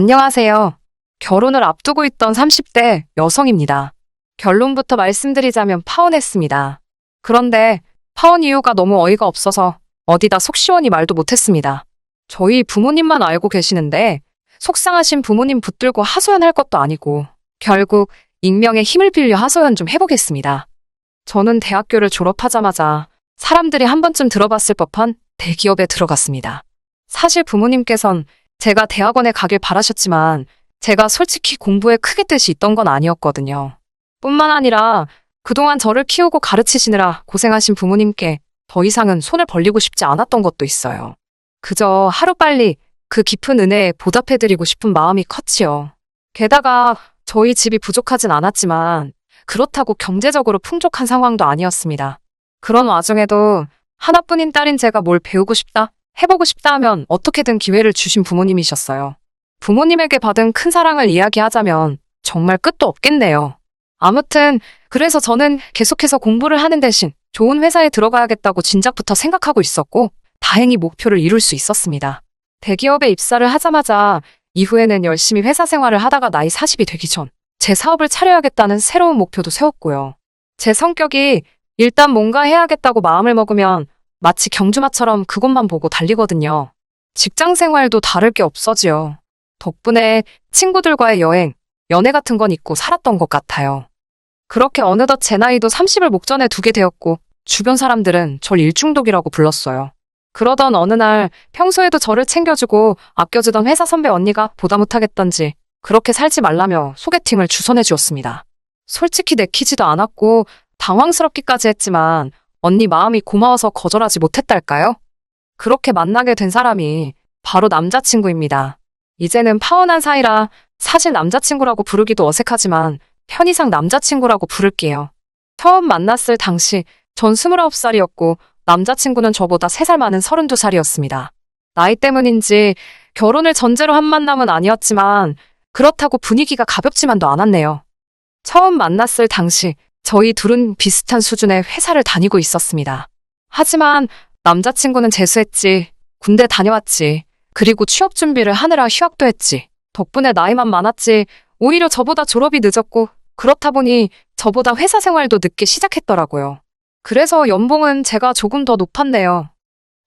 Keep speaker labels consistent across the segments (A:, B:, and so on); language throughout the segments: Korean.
A: 안녕하세요. 결혼을 앞두고 있던 30대 여성입니다. 결론부터 말씀드리자면 파혼했습니다. 그런데 파혼 이유가 너무 어이가 없어서 어디다 속 시원히 말도 못했습니다. 저희 부모님만 알고 계시는데 속상하신 부모님 붙들고 하소연할 것도 아니고 결국 익명의 힘을 빌려 하소연 좀 해보겠습니다. 저는 대학교를 졸업하자마자 사람들이 한 번쯤 들어봤을 법한 대기업에 들어갔습니다. 사실 부모님께선 제가 대학원에 가길 바라셨지만 제가 솔직히 공부에 크게 뜻이 있던 건 아니었거든요. 뿐만 아니라 그동안 저를 키우고 가르치시느라 고생하신 부모님께 더 이상은 손을 벌리고 싶지 않았던 것도 있어요. 그저 하루빨리 그 깊은 은혜에 보답해드리고 싶은 마음이 컸지요. 게다가 저희 집이 부족하진 않았지만 그렇다고 경제적으로 풍족한 상황도 아니었습니다. 그런 와중에도 하나뿐인 딸인 제가 뭘 배우고 싶다, 해보고 싶다 하면 어떻게든 기회를 주신 부모님이셨어요. 부모님에게 받은 큰 사랑을 이야기하자면 정말 끝도 없겠네요. 아무튼 그래서 저는 계속해서 공부를 하는 대신 좋은 회사에 들어가야겠다고 진작부터 생각하고 있었고 다행히 목표를 이룰 수 있었습니다. 대기업에 입사를 하자마자 이후에는 열심히 회사 생활을 하다가 나이 40이 되기 전 제 사업을 차려야겠다는 새로운 목표도 세웠고요. 제 성격이 일단 뭔가 해야겠다고 마음을 먹으면 마치 경주마처럼 그것만 보고 달리거든요. 직장 생활도 다를 게 없어지요. 덕분에 친구들과의 여행, 연애 같은 건 잊고 살았던 것 같아요. 그렇게 어느덧 제 나이도 30을 목전에 두게 되었고 주변 사람들은 절 일중독이라고 불렀어요. 그러던 어느 날 평소에도 저를 챙겨주고 아껴주던 회사 선배 언니가 보다 못하겠던지 그렇게 살지 말라며 소개팅을 주선해 주었습니다. 솔직히 내키지도 않았고 당황스럽기까지 했지만 언니 마음이 고마워서 거절하지 못했달까요? 그렇게 만나게 된 사람이 바로 남자친구입니다. 이제는 파혼한 사이라 사실 남자친구라고 부르기도 어색하지만 편의상 남자친구라고 부를게요. 처음 만났을 당시 전 29살이었고 남자친구는 저보다 3살 많은 32살이었습니다. 나이 때문인지 결혼을 전제로 한 만남은 아니었지만 그렇다고 분위기가 가볍지만도 않았네요. 처음 만났을 당시 저희 둘은 비슷한 수준의 회사를 다니고 있었습니다. 하지만 남자친구는 재수했지, 군대 다녀왔지, 그리고 취업 준비를 하느라 휴학도 했지. 덕분에 나이만 많았지 오히려 저보다 졸업이 늦었고 그렇다 보니 저보다 회사 생활도 늦게 시작했더라고요. 그래서 연봉은 제가 조금 더 높았네요.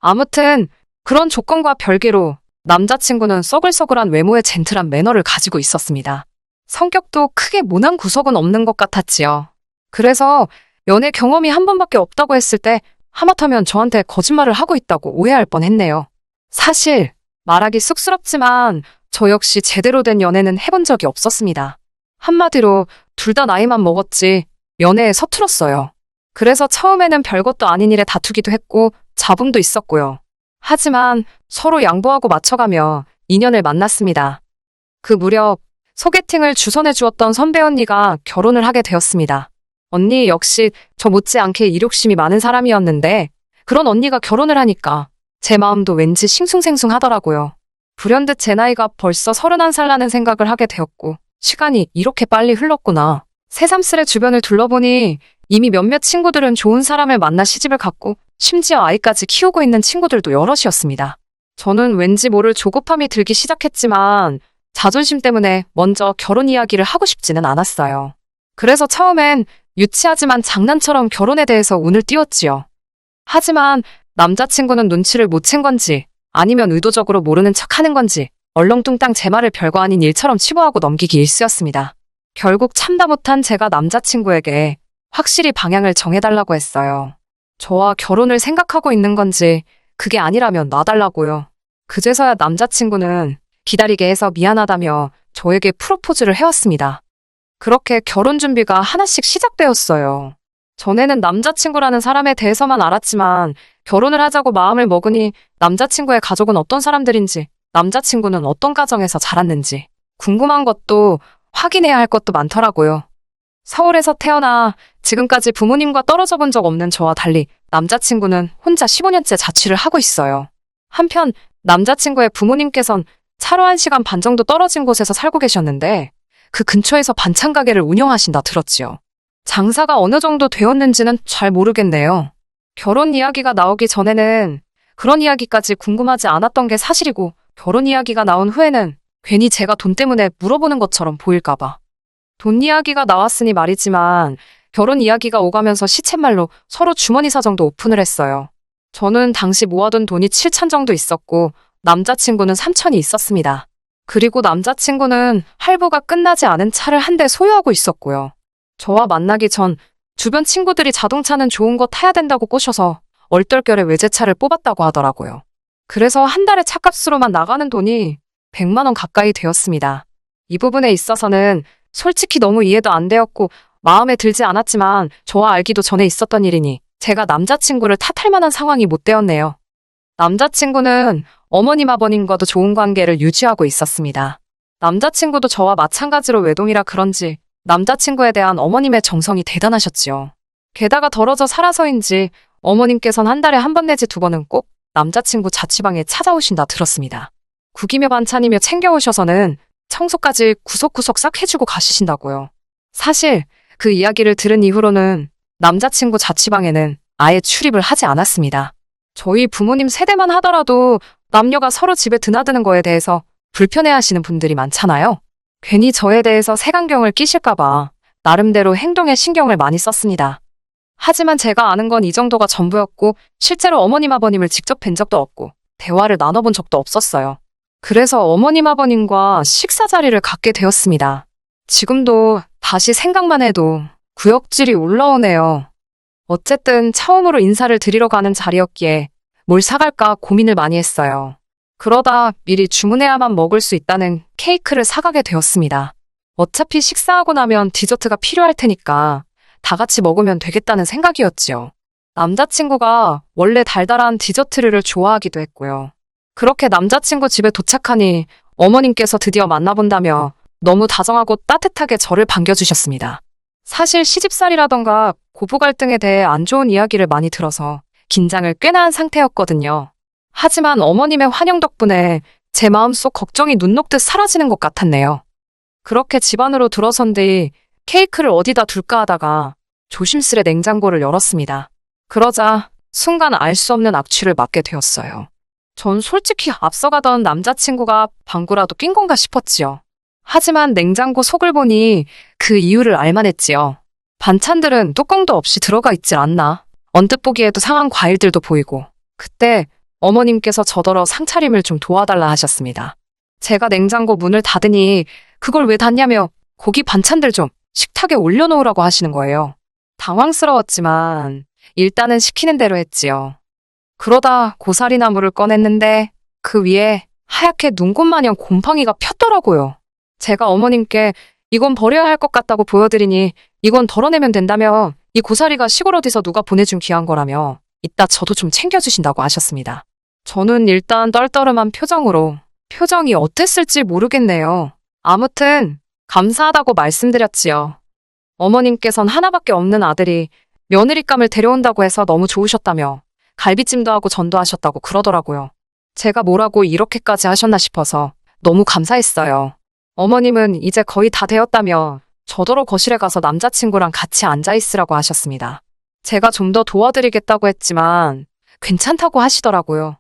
A: 아무튼 그런 조건과 별개로 남자친구는 써글써글한 외모의 젠틀한 매너를 가지고 있었습니다. 성격도 크게 모난 구석은 없는 것 같았지요. 그래서 연애 경험이 한 번밖에 없다고 했을 때 하마터면 저한테 거짓말을 하고 있다고 오해할 뻔했네요. 사실 말하기 쑥스럽지만 저 역시 제대로 된 연애는 해본 적이 없었습니다. 한마디로 둘 다 나이만 먹었지 연애에 서툴었어요. 그래서 처음에는 별것도 아닌 일에 다투기도 했고 잡음도 있었고요. 하지만 서로 양보하고 맞춰가며 인연을 만났습니다. 그 무렵 소개팅을 주선해 주었던 선배 언니가 결혼을 하게 되었습니다. 언니 역시 저 못지않게 이욕심이 많은 사람이었는데 그런 언니가 결혼을 하니까 제 마음도 왠지 싱숭생숭하더라고요. 불현듯 제 나이가 벌써 31살라는 생각을 하게 되었고 시간이 이렇게 빨리 흘렀구나. 새삼스레 주변을 둘러보니 이미 몇몇 친구들은 좋은 사람을 만나 시집을 갔고 심지어 아이까지 키우고 있는 친구들도 여럿이었습니다. 저는 왠지 모를 조급함이 들기 시작했지만 자존심 때문에 먼저 결혼 이야기를 하고 싶지는 않았어요. 그래서 처음엔 유치하지만 장난처럼 결혼에 대해서 운을 띄웠지요. 하지만 남자친구는 눈치를 못 챈 건지 아니면 의도적으로 모르는 척하는 건지 얼렁뚱땅 제 말을 별거 아닌 일처럼 치부하고 넘기기 일쑤였습니다. 결국 참다 못한 제가 남자친구에게 확실히 방향을 정해달라고 했어요. 저와 결혼을 생각하고 있는 건지 그게 아니라면 놔달라고요. 그제서야 남자친구는 기다리게 해서 미안하다며 저에게 프로포즈를 해왔습니다. 그렇게 결혼 준비가 하나씩 시작되었어요. 전에는 남자친구라는 사람에 대해서만 알았지만 결혼을 하자고 마음을 먹으니 남자친구의 가족은 어떤 사람들인지, 남자친구는 어떤 가정에서 자랐는지 궁금한 것도 확인해야 할 것도 많더라고요. 서울에서 태어나 지금까지 부모님과 떨어져 본 적 없는 저와 달리 남자친구는 혼자 15년째 자취를 하고 있어요. 한편 남자친구의 부모님께선 차로 1시간 반 정도 떨어진 곳에서 살고 계셨는데 그 근처에서 반찬 가게를 운영하신다 들었지요. 장사가 어느 정도 되었는지는 잘 모르겠네요. 결혼 이야기가 나오기 전에는 그런 이야기까지 궁금하지 않았던 게 사실이고 결혼 이야기가 나온 후에는 괜히 제가 돈 때문에 물어보는 것처럼 보일까봐. 돈 이야기가 나왔으니 말이지만 결혼 이야기가 오가면서 시쳇말로 서로 주머니 사정도 오픈을 했어요. 저는 당시 모아둔 돈이 7천 정도 있었고 남자친구는 3천이 있었습니다. 그리고 남자친구는 할부가 끝나지 않은 차를 한 대 소유하고 있었고요. 저와 만나기 전 주변 친구들이 자동차는 좋은 거 타야 된다고 꼬셔서 얼떨결에 외제차를 뽑았다고 하더라고요. 그래서 한 달에 차값으로만 나가는 돈이 100만 원 가까이 되었습니다. 이 부분에 있어서는 솔직히 너무 이해도 안 되었고 마음에 들지 않았지만 저와 알기도 전에 있었던 일이니 제가 남자친구를 탓할 만한 상황이 못 되었네요. 남자친구는 어머님 아버님과도 좋은 관계를 유지하고 있었습니다. 남자친구도 저와 마찬가지로 외동이라 그런지 남자친구에 대한 어머님의 정성이 대단하셨지요. 게다가 덜어져 살아서인지 어머님께선 한 달에 한 번 내지 두 번은 꼭 남자친구 자취방에 찾아오신다 들었습니다. 국이며 반찬이며 챙겨오셔서는 청소까지 구석구석 싹 해주고 가시신다고요. 사실 그 이야기를 들은 이후로는 남자친구 자취방에는 아예 출입을 하지 않았습니다. 저희 부모님 세대만 하더라도 남녀가 서로 집에 드나드는 거에 대해서 불편해하시는 분들이 많잖아요. 괜히 저에 대해서 색안경을 끼실까봐 나름대로 행동에 신경을 많이 썼습니다. 하지만 제가 아는 건 이 정도가 전부였고 실제로 어머님 아버님을 직접 뵌 적도 없고 대화를 나눠본 적도 없었어요. 그래서 어머님 아버님과 식사 자리를 갖게 되었습니다. 지금도 다시 생각만 해도 구역질이 올라오네요. 어쨌든 처음으로 인사를 드리러 가는 자리였기에 뭘 사갈까 고민을 많이 했어요. 그러다 미리 주문해야만 먹을 수 있다는 케이크를 사가게 되었습니다. 어차피 식사하고 나면 디저트가 필요할 테니까 다 같이 먹으면 되겠다는 생각이었지요. 남자친구가 원래 달달한 디저트류를 좋아하기도 했고요. 그렇게 남자친구 집에 도착하니 어머님께서 드디어 만나본다며 너무 다정하고 따뜻하게 저를 반겨주셨습니다. 사실 시집살이라던가 고부 갈등에 대해 안 좋은 이야기를 많이 들어서 긴장을 꽤나 한 상태였거든요. 하지만 어머님의 환영 덕분에 제 마음속 걱정이 눈 녹듯 사라지는 것 같았네요. 그렇게 집 안으로 들어선 뒤 케이크를 어디다 둘까 하다가 조심스레 냉장고를 열었습니다. 그러자 순간 알 수 없는 악취를 맡게 되었어요. 전 솔직히 앞서가던 남자친구가 방구라도 낀 건가 싶었지요. 하지만 냉장고 속을 보니 그 이유를 알만했지요. 반찬들은 뚜껑도 없이 들어가 있질 않나. 언뜻 보기에도 상한 과일들도 보이고. 그때 어머님께서 저더러 상차림을 좀 도와달라 하셨습니다. 제가 냉장고 문을 닫으니 그걸 왜 닫냐며 고기 반찬들 좀 식탁에 올려놓으라고 하시는 거예요. 당황스러웠지만 일단은 시키는 대로 했지요. 그러다 고사리나물을 꺼냈는데 그 위에 하얗게 눈꽃 마냥 곰팡이가 폈더라고요. 제가 어머님께 이건 버려야 할 것 같다고 보여드리니 이건 덜어내면 된다며 이 고사리가 시골 어디서 누가 보내준 귀한 거라며 이따 저도 좀 챙겨주신다고 하셨습니다. 저는 일단 떨떠름한 표정으로 표정이 어땠을지 모르겠네요. 아무튼 감사하다고 말씀드렸지요. 어머님께선 하나밖에 없는 아들이 며느리감을 데려온다고 해서 너무 좋으셨다며 갈비찜도 하고 전도 하셨다고 그러더라고요. 제가 뭐라고 이렇게까지 하셨나 싶어서 너무 감사했어요. 어머님은 이제 거의 다 되었다며 저더러 거실에 가서 남자친구랑 같이 앉아있으라고 하셨습니다. 제가 좀 더 도와드리겠다고 했지만 괜찮다고 하시더라고요.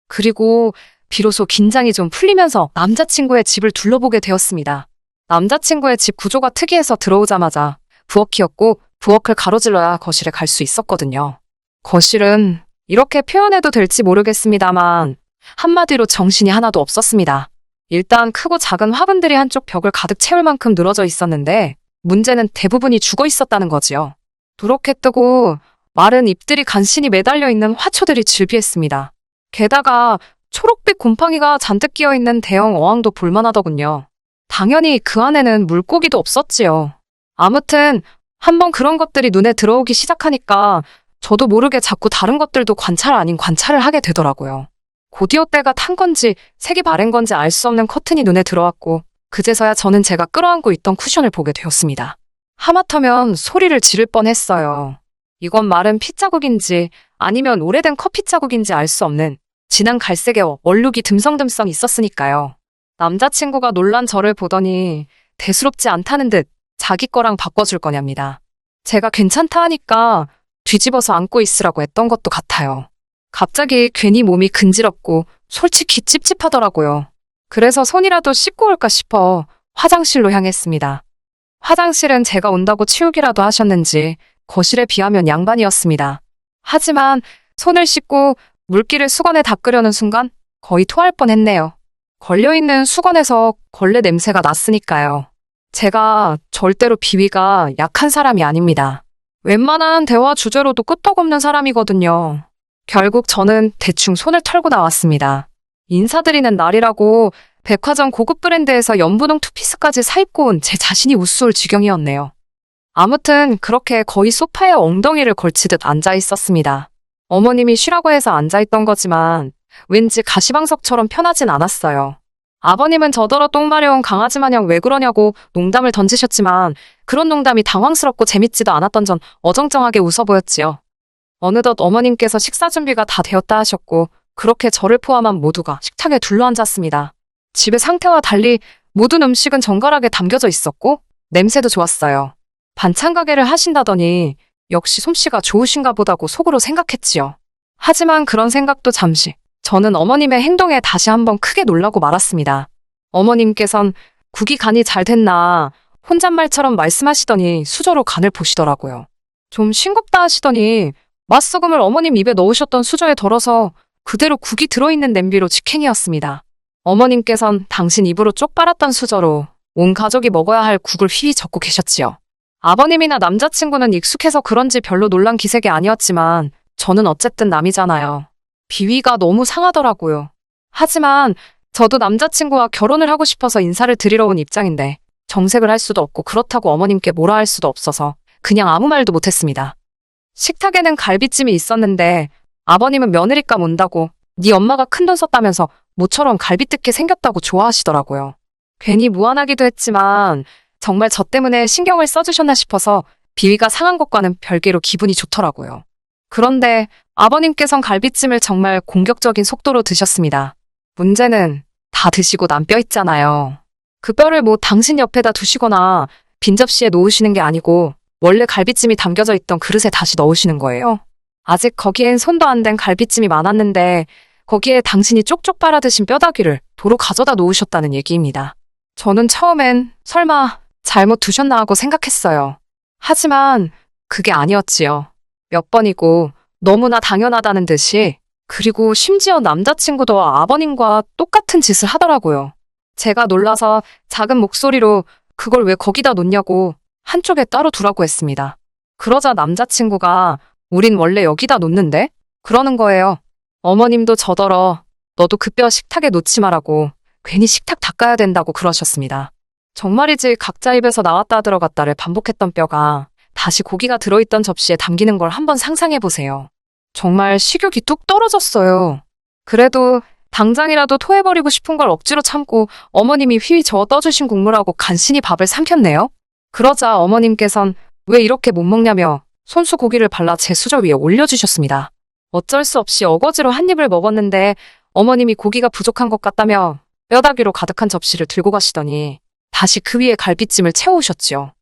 A: 그리고 비로소 긴장이 좀 풀리면서 남자친구의 집을 둘러보게 되었습니다. 남자친구의 집 구조가 특이해서 들어오자마자 부엌이었고 부엌을 가로질러야 거실에 갈 수 있었거든요. 거실은 이렇게 표현해도 될지 모르겠습니다만 한마디로 정신이 하나도 없었습니다. 일단 크고 작은 화분들이 한쪽 벽을 가득 채울 만큼 늘어져 있었는데 문제는 대부분이 죽어 있었다는 거지요. 누렇게 뜨고 마른 잎들이 간신히 매달려 있는 화초들이 즐비했습니다. 게다가 초록빛 곰팡이가 잔뜩 끼어있는 대형 어항도 볼만하더군요. 당연히 그 안에는 물고기도 없었지요. 아무튼 한번 그런 것들이 눈에 들어오기 시작하니까 저도 모르게 자꾸 다른 것들도 관찰 아닌 관찰을 하게 되더라고요. 곧이어 때가 탄 건지 색이 바랜 건지 알 수 없는 커튼이 눈에 들어왔고 그제서야 저는 제가 끌어안고 있던 쿠션을 보게 되었습니다. 하마터면 소리를 지를 뻔했어요. 이건 마른 핏자국인지 아니면 오래된 커피 자국인지 알 수 없는 진한 갈색의 얼룩이 듬성듬성 있었으니까요. 남자친구가 놀란 저를 보더니 대수롭지 않다는 듯 자기 거랑 바꿔줄 거냐입니다. 제가 괜찮다 하니까 뒤집어서 안고 있으라고 했던 것도 같아요. 갑자기 괜히 몸이 근지럽고 솔직히 찝찝하더라고요. 그래서 손이라도 씻고 올까 싶어 화장실로 향했습니다. 화장실은 제가 온다고 치우기라도 하셨는지 거실에 비하면 양반이었습니다. 하지만 손을 씻고 물기를 수건에 닦으려는 순간 거의 토할 뻔했네요. 걸려있는 수건에서 걸레 냄새가 났으니까요. 제가 절대로 비위가 약한 사람이 아닙니다. 웬만한 대화 주제로도 끄떡없는 사람이거든요. 결국 저는 대충 손을 털고 나왔습니다. 인사드리는 날이라고 백화점 고급 브랜드에서 연분홍 투피스까지 사입고 온 제 자신이 우스울 지경이었네요. 아무튼 그렇게 거의 소파에 엉덩이를 걸치듯 앉아 있었습니다. 어머님이 쉬라고 해서 앉아있던 거지만 왠지 가시방석처럼 편하진 않았어요. 아버님은 저더러 똥 마려운 강아지 마냥 왜 그러냐고 농담을 던지셨지만 그런 농담이 당황스럽고 재밌지도 않았던 전 어정쩡하게 웃어 보였지요. 어느덧 어머님께서 식사 준비가 다 되었다 하셨고 그렇게 저를 포함한 모두가 식탁에 둘러앉았습니다. 집의 상태와 달리 모든 음식은 정갈하게 담겨져 있었고 냄새도 좋았어요. 반찬 가게를 하신다더니 역시 솜씨가 좋으신가 보다고 속으로 생각했지요. 하지만 그런 생각도 잠시 저는 어머님의 행동에 다시 한번 크게 놀라고 말았습니다. 어머님께선 국이 간이 잘 됐나 혼잣말처럼 말씀하시더니 수저로 간을 보시더라고요. 좀 싱겁다 하시더니 맛소금을 어머님 입에 넣으셨던 수저에 덜어서 그대로 국이 들어있는 냄비로 직행이었습니다. 어머님께선 당신 입으로 쪽 빨았던 수저로 온 가족이 먹어야 할 국을 휘휘 젓고 계셨지요. 아버님이나 남자친구는 익숙해서 그런지 별로 놀란 기색이 아니었지만 저는 어쨌든 남이잖아요. 비위가 너무 상하더라고요. 하지만 저도 남자친구와 결혼을 하고 싶어서 인사를 드리러 온 입장인데 정색을 할 수도 없고 그렇다고 어머님께 뭐라 할 수도 없어서 그냥 아무 말도 못했습니다. 식탁에는 갈비찜이 있었는데 아버님은 며느리감 온다고 네 엄마가 큰돈 썼다면서 모처럼 갈비 뜯게 생겼다고 좋아하시더라고요. 괜히 무안하기도 했지만 정말 저 때문에 신경을 써주셨나 싶어서 비위가 상한 것과는 별개로 기분이 좋더라고요. 그런데 아버님께선 갈비찜을 정말 공격적인 속도로 드셨습니다. 문제는 다 드시고 난 뼈 있잖아요. 그 뼈를 뭐 당신 옆에다 두시거나 빈 접시에 놓으시는 게 아니고 원래 갈비찜이 담겨져 있던 그릇에 다시 넣으시는 거예요. 아직 거기엔 손도 안 댄 갈비찜이 많았는데 거기에 당신이 쪽쪽 빨아 드신 뼈다귀를 도로 가져다 놓으셨다는 얘기입니다. 저는 처음엔 설마 잘못 두셨나 하고 생각했어요. 하지만 그게 아니었지요. 몇 번이고 너무나 당연하다는 듯이 그리고 심지어 남자친구도 아버님과 똑같은 짓을 하더라고요. 제가 놀라서 작은 목소리로 그걸 왜 거기다 놓냐고 한쪽에 따로 두라고 했습니다. 그러자 남자친구가 우린 원래 여기다 놓는데? 그러는 거예요. 어머님도 저더러 너도 그 뼈 식탁에 놓지 말라고 괜히 식탁 닦아야 된다고 그러셨습니다. 정말이지 각자 입에서 나왔다 들어갔다를 반복했던 뼈가 다시 고기가 들어있던 접시에 담기는 걸 한번 상상해보세요. 정말 식욕이 뚝 떨어졌어요. 그래도 당장이라도 토해버리고 싶은 걸 억지로 참고 어머님이 휘휘 저어 떠주신 국물하고 간신히 밥을 삼켰네요. 그러자 어머님께선 왜 이렇게 못 먹냐며 손수 고기를 발라 제 수저 위에 올려주셨습니다. 어쩔 수 없이 어거지로 한 입을 먹었는데 어머님이 고기가 부족한 것 같다며 뼈다귀로 가득한 접시를 들고 가시더니 다시 그 위에 갈비찜을 채워오셨지요.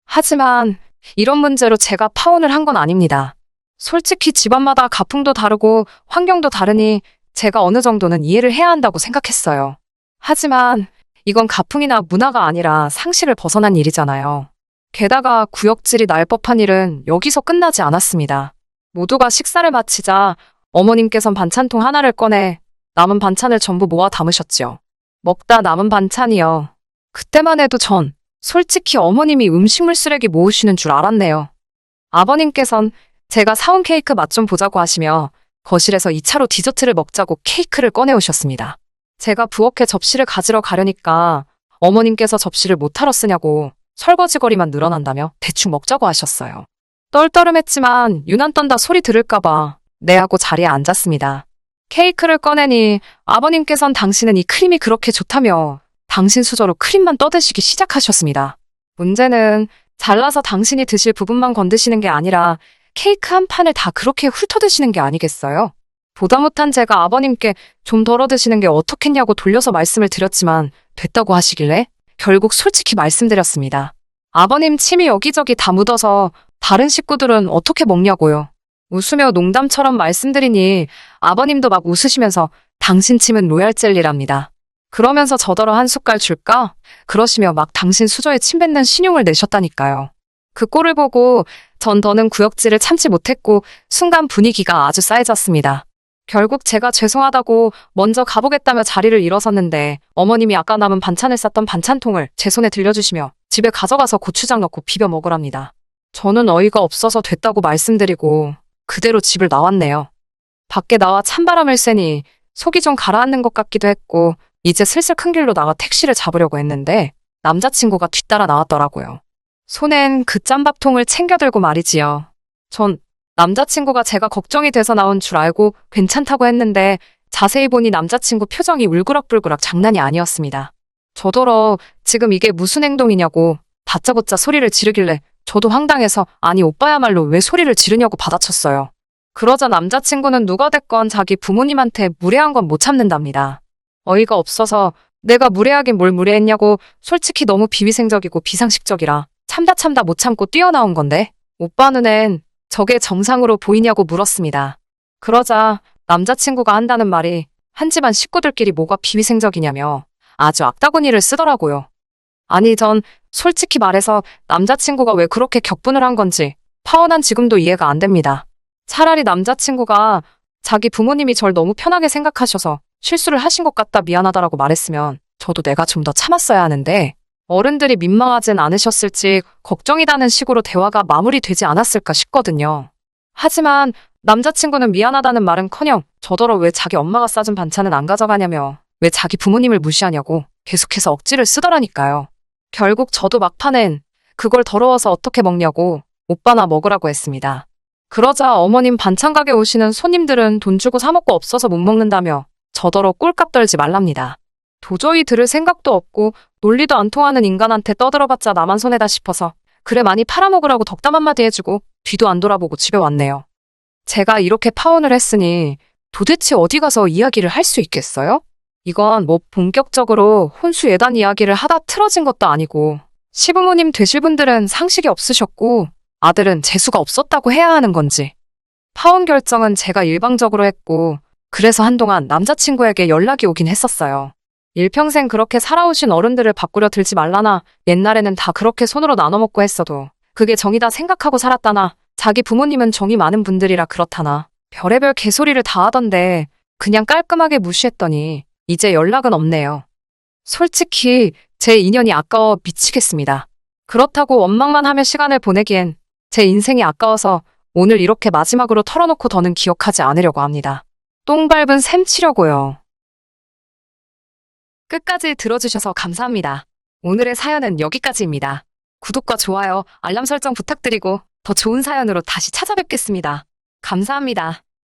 A: 하지만 이런 문제로 제가 파혼을 한 건 아닙니다. 솔직히 집안마다 가풍도 다르고 환경도 다르니 제가 어느 정도는 이해를 해야 한다고 생각했어요. 하지만 이건 가풍이나 문화가 아니라 상식을 벗어난 일이잖아요. 게다가 구역질이 날 법한 일은 여기서 끝나지 않았습니다. 모두가 식사를 마치자 어머님께선 반찬통 하나를 꺼내 남은 반찬을 전부 모아 담으셨지요. 먹다 남은 반찬이요. 그때만 해도 전 솔직히 어머님이 음식물 쓰레기 모으시는 줄 알았네요. 아버님께선 제가 사온 케이크 맛 좀 보자고 하시며 거실에서 2차로 디저트를 먹자고 케이크를 꺼내오셨습니다. 제가 부엌에 접시를 가지러 가려니까 어머님께서 접시를 못하러 쓰냐고 설거지거리만 늘어난다며 대충 먹자고 하셨어요. 떨떠름했지만 유난 떤다 소리 들을까봐 네 하고 자리에 앉았습니다. 케이크를 꺼내니 아버님께선 당신은 이 크림이 그렇게 좋다며 당신 수저로 크림만 떠드시기 시작하셨습니다. 문제는 잘라서 당신이 드실 부분만 건드시는 게 아니라 케이크 한 판을 다 그렇게 훑어드시는 게 아니겠어요? 보다 못한 제가 아버님께 좀 덜어 드시는 게 어떻겠냐고 돌려서 말씀을 드렸지만 됐다고 하시길래 결국 솔직히 말씀드렸습니다. 아버님 침이 여기저기 다 묻어서 다른 식구들은 어떻게 먹냐고요. 웃으며 농담처럼 말씀드리니 아버님도 막 웃으시면서 당신 침은 로얄 젤리랍니다. 그러면서 저더러 한 숟갈 줄까? 그러시며 막 당신 수저에 침 뱉는 신용을 내셨다니까요. 그 꼴을 보고 전 더는 구역질을 참지 못했고 순간 분위기가 아주 싸해졌습니다. 결국 제가 죄송하다고 먼저 가보겠다며 자리를 일어섰는데 어머님이 아까 남은 반찬을 쌌던 반찬통을 제 손에 들려주시며 집에 가져가서 고추장 넣고 비벼 먹으랍니다. 저는 어이가 없어서 됐다고 말씀드리고 그대로 집을 나왔네요. 밖에 나와 찬바람을 쐬니 속이 좀 가라앉는 것 같기도 했고 이제 슬슬 큰 길로 나가 택시를 잡으려고 했는데 남자친구가 뒤따라 나왔더라고요. 손엔 그 짬밥통을 챙겨 들고 말이지요. 전 남자친구가 제가 걱정이 돼서 나온 줄 알고 괜찮다고 했는데 자세히 보니 남자친구 표정이 울그락불그락 장난이 아니었습니다. 저더러 지금 이게 무슨 행동이냐고 다짜고짜 소리를 지르길래 저도 황당해서 아니 오빠야말로 왜 소리를 지르냐고 받아쳤어요. 그러자 남자친구는 누가 됐건 자기 부모님한테 무례한 건 못 참는답니다. 어이가 없어서 내가 무례하긴 뭘 무례했냐고 솔직히 너무 비위생적이고 비상식적이라 참다 못 참고 뛰어나온 건데 오빠 눈엔 저게 정상으로 보이냐고 물었습니다. 그러자 남자친구가 한다는 말이 한 집안 식구들끼리 뭐가 비위생적이냐며 아주 악다구니를 쓰더라고요. 아니 전 솔직히 말해서 남자친구가 왜 그렇게 격분을 한 건지 파혼한 지금도 이해가 안 됩니다. 차라리 남자친구가 자기 부모님이 절 너무 편하게 생각하셔서 실수를 하신 것 같다 미안하다라고 말했으면 저도 내가 좀 더 참았어야 하는데 어른들이 민망하진 않으셨을지 걱정이라는 식으로 대화가 마무리되지 않았을까 싶거든요. 하지만 남자친구는 미안하다는 말은커녕 저더러 왜 자기 엄마가 싸준 반찬은 안 가져가냐며 왜 자기 부모님을 무시하냐고 계속해서 억지를 쓰더라니까요. 결국 저도 막판엔 그걸 더러워서 어떻게 먹냐고 오빠나 먹으라고 했습니다. 그러자 어머님 반찬 가게 오시는 손님들은 돈 주고 사 먹고 없어서 못 먹는다며 저더러 꼴값 떨지 말랍니다. 도저히 들을 생각도 없고 논리도 안 통하는 인간한테 떠들어봤자 나만 손해다 싶어서 그래 많이 팔아먹으라고 덕담 한마디 해주고 뒤도 안 돌아보고 집에 왔네요. 제가 이렇게 파혼을 했으니 도대체 어디 가서 이야기를 할 수 있겠어요? 이건 뭐 본격적으로 혼수 예단 이야기를 하다 틀어진 것도 아니고 시부모님 되실 분들은 상식이 없으셨고 아들은 재수가 없었다고 해야 하는 건지 파혼 결정은 제가 일방적으로 했고 그래서 한동안 남자친구에게 연락이 오긴 했었어요. 일평생 그렇게 살아오신 어른들을 바꾸려 들지 말라나 옛날에는 다 그렇게 손으로 나눠 먹고 했어도 그게 정이다 생각하고 살았다나 자기 부모님은 정이 많은 분들이라 그렇다나 별의별 개소리를 다 하던데 그냥 깔끔하게 무시했더니 이제 연락은 없네요. 솔직히 제 인연이 아까워 미치겠습니다. 그렇다고 원망만 하며 시간을 보내기엔 제 인생이 아까워서 오늘 이렇게 마지막으로 털어놓고 더는 기억하지 않으려고 합니다. 똥 밟은 셈 치려고요. 끝까지 들어주셔서 감사합니다. 오늘의 사연은 여기까지입니다. 구독과 좋아요, 알람 설정 부탁드리고 더 좋은 사연으로 다시 찾아뵙겠습니다. 감사합니다.